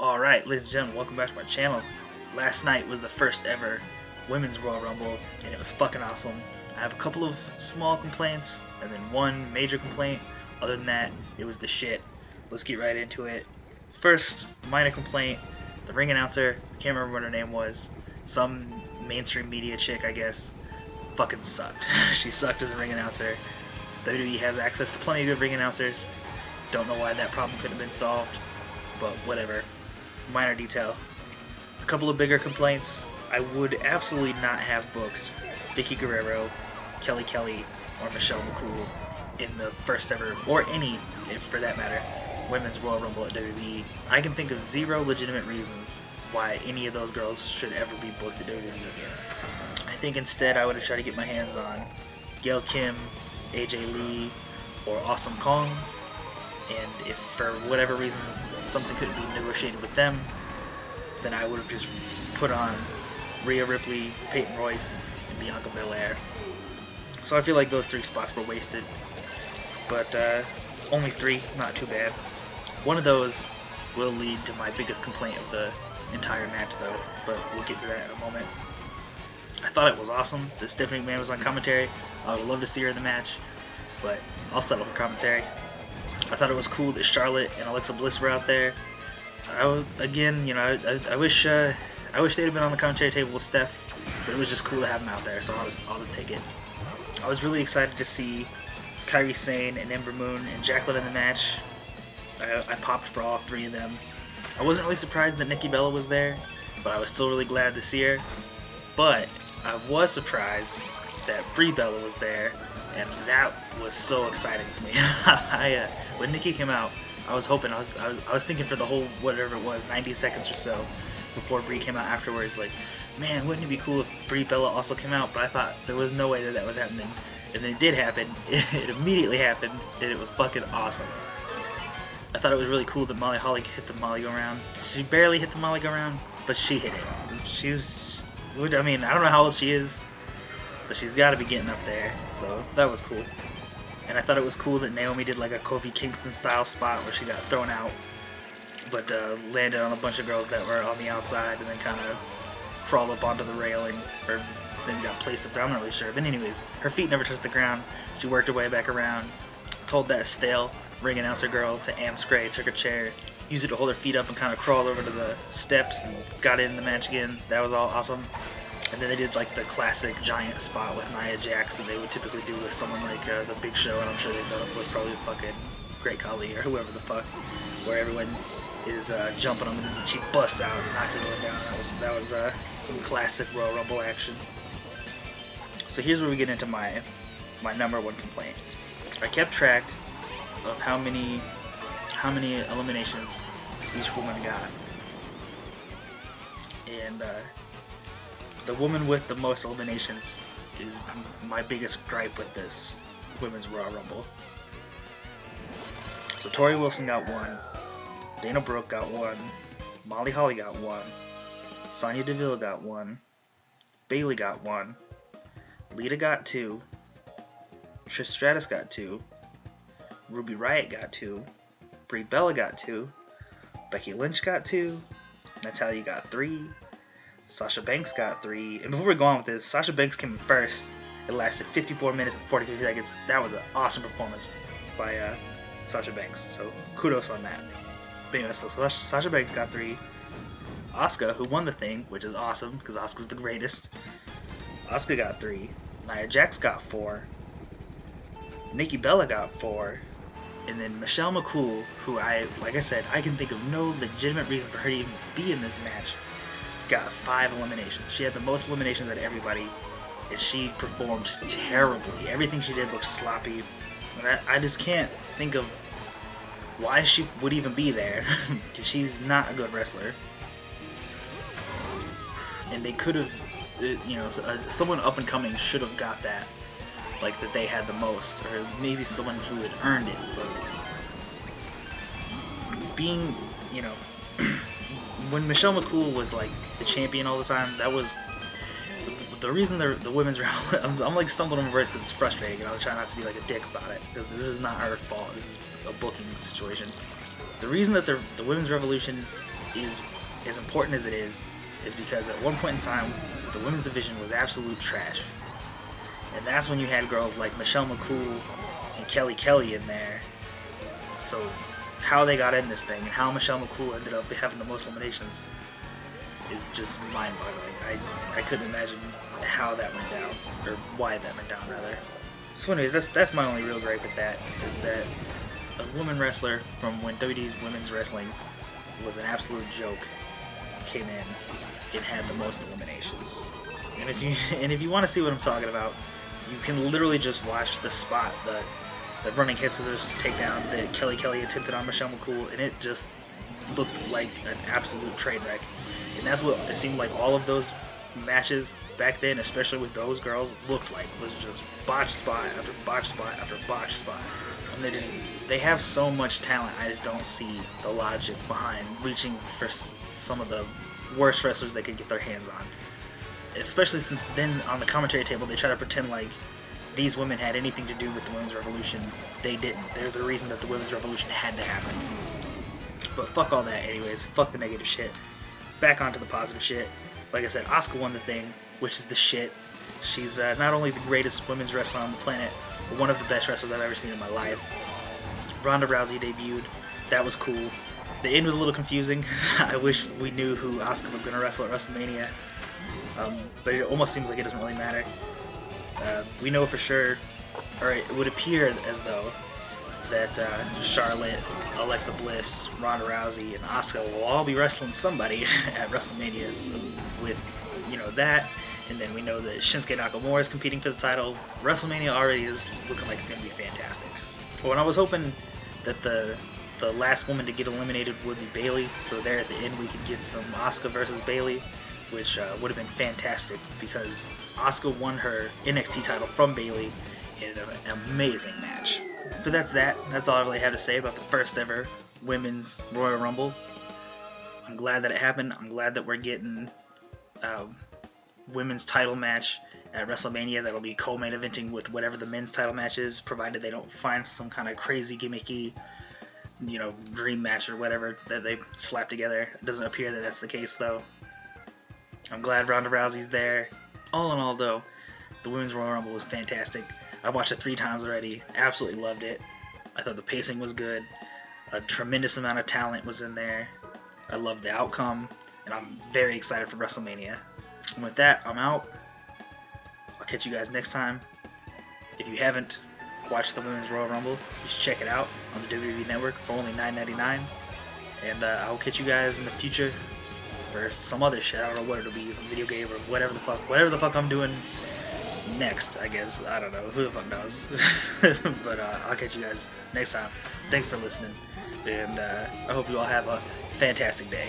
Alright, ladies and gentlemen, welcome back to my channel. Last night was the first ever Women's Royal Rumble, and it was fucking awesome. I have a couple of small complaints, and then one major complaint. Other than that, it was the shit. Let's get right into it. First, minor complaint, the ring announcer, can't remember what her name was, some mainstream media chick, I guess, fucking sucked. She sucked as a ring announcer. WWE has access to plenty of good ring announcers. Don't know why that problem couldn't have been solved, but whatever. Minor detail. A couple of bigger complaints. I would absolutely not have booked Vickie Guerrero, Kelly Kelly, or Michelle McCool in the first ever, or any, if for that matter, Women's Royal Rumble at WWE. I can think of zero legitimate reasons why any of those girls should ever be booked at WWE again. I think instead I would have tried to get my hands on Gail Kim, AJ Lee, or Awesome Kong. And if for whatever reason something couldn't be negotiated with them, then I would have just put on Rhea Ripley, Peyton Royce, and Bianca Belair. So I feel like those three spots were wasted. But only three, not too bad. One of those will lead to my biggest complaint of the entire match though, but we'll get to that in a moment. I thought it was awesome that Stephanie McMahon was on commentary. I would love to see her in the match, but I'll settle for commentary. I thought it was cool that Charlotte and Alexa Bliss were out there. I wish they'd have been on the commentary table with Steph, but it was just cool to have them out there, so I'll just take it. I was really excited to see Kairi Sane and Ember Moon and Jacqueline in the match. I popped for all three of them. I wasn't really surprised that Nikki Bella was there, but I was still really glad to see her. But I was surprised that Brie Bella was there, and that was so exciting for me. When Nikki came out, I was thinking for the whole, whatever it was, 90 seconds or so, before Brie came out afterwards, like, man, wouldn't it be cool if Brie Bella also came out? But I thought there was no way that was happening. And then it did happen. It immediately happened, and it was fucking awesome. I thought it was really cool that Molly Holly hit the Molly go round. She barely hit the Molly go round, but she hit it. I don't know how old she is, but she's got to be getting up there, so that was cool. And I thought it was cool that Naomi did like a Kofi Kingston style spot where she got thrown out, but landed on a bunch of girls that were on the outside and then kind of crawled up onto the railing, or then got placed up there, I'm not really sure. But anyways, her feet never touched the ground. She worked her way back around, told that stale ring announcer girl to Amscray, took her chair, used it to hold her feet up and kind of crawled over to the steps and got in the match again. That was all awesome. And then they did like the classic giant spot with Nia Jax that they would typically do with someone like the Big Show, and I'm sure they've done it with probably fucking Great Khali or whoever the fuck, where everyone is jumping them and then she busts out and knocks everyone down. That was some classic Royal Rumble action. So here's where we get into my number one complaint. I kept track of how many eliminations each woman got, and the woman with the most eliminations is my biggest gripe with this Women's Royal Rumble. So Tori Wilson got 1, Dana Brooke got 1, Molly Holly got 1, Sonya Deville got 1, Bayley got 1, Lita got 2, Trish Stratus got 2, Ruby Riott got 2, Brie Bella got 2, Becky Lynch got 2, Natalya got 3, Sasha Banks got 3, and before we go on with this, Sasha Banks came in first. It lasted 54 minutes and 43 seconds. That was an awesome performance by Sasha Banks, so kudos on that. But anyway, so Sasha Banks got 3. Asuka, who won the thing, which is awesome, because Asuka's the greatest. Asuka got 3. Nia Jax got 4. Nikki Bella got 4. And then Michelle McCool, who like I said, I can think of no legitimate reason for her to even be in this match, got 5 eliminations. She had the most eliminations out of everybody, and she performed terribly. Everything she did looked sloppy. And I just can't think of why she would even be there, because she's not a good wrestler. And they could have, someone up and coming should have got that, like that they had the most, or maybe someone who had earned it. But being, when Michelle McCool was like the champion all the time, that was the reason the women's round. I'm like stumbling over words because it's frustrating, and I'll try not to be like a dick about it, because this is not her fault. This is a booking situation. The reason that the women's revolution is as important as it is because at one point in time, the women's division was absolute trash. And that's when you had girls like Michelle McCool and Kelly Kelly in there. So how they got in this thing and how Michelle McCool ended up having the most eliminations is just mind-boggling. I couldn't imagine how that went down, or why that went down, rather. So anyways, that's my only real gripe with that, is that a woman wrestler from when WWE's women's wrestling was an absolute joke came in and had the most eliminations. And if you want to see what I'm talking about, you can literally just watch the spot, the running hit scissors takedown that Kelly Kelly attempted on Michelle McCool, and it just looked like an absolute train wreck. And that's what it seemed like all of those matches back then, especially with those girls, looked like, was just botch spot after botch spot after botch spot. And they have so much talent, I just don't see the logic behind reaching for some of the worst wrestlers they could get their hands on. Especially since then on the commentary table they try to pretend like these women had anything to do with the women's revolution. They didn't. They're the reason that the women's revolution had to happen. But fuck all that anyways. Fuck the negative shit. Back onto the positive shit. Like I said, Asuka won the thing, which is the shit. She's not only the greatest women's wrestler on the planet, but one of the best wrestlers I've ever seen in my life. Ronda Rousey debuted. That was cool. The end was a little confusing. I wish we knew who Asuka was going to wrestle at WrestleMania. But it almost seems like it doesn't really matter. We know for sure, or it would appear as though, that Charlotte, Alexa Bliss, Ronda Rousey, and Asuka will all be wrestling somebody at WrestleMania. So with, that, and then we know that Shinsuke Nakamura is competing for the title. WrestleMania already is looking like it's going to be fantastic. Well, and I was hoping that the last woman to get eliminated would be Bayley, so there at the end we could get some Asuka versus Bayley, which would have been fantastic because Asuka won her NXT title from Bayley in an amazing match. But that's all I really have to say about the first ever Women's Royal Rumble. I'm glad that it happened. I'm glad that we're getting a women's title match at WrestleMania that'll be co-main eventing with whatever the men's title match is, provided they don't find some kind of crazy gimmicky, dream match or whatever that they slap together. It doesn't appear that that's the case though. I'm glad Ronda Rousey's there. All in all though, the Women's Royal Rumble was fantastic. I watched it 3 times already. Absolutely loved it. I thought the pacing was good. A tremendous amount of talent was in there. I loved the outcome, and I'm very excited for WrestleMania. And with that, I'm out. I'll catch you guys next time. If you haven't watched the Women's Royal Rumble, you should check it out on the WWE Network for only $9.99. And I'll catch you guys in the future for some other shit. I don't know what it'll be, some video game or whatever the fuck I'm doing next, I guess. I don't know. Who the fuck knows? But I'll catch you guys next time. Thanks for listening. And I hope you all have a fantastic day.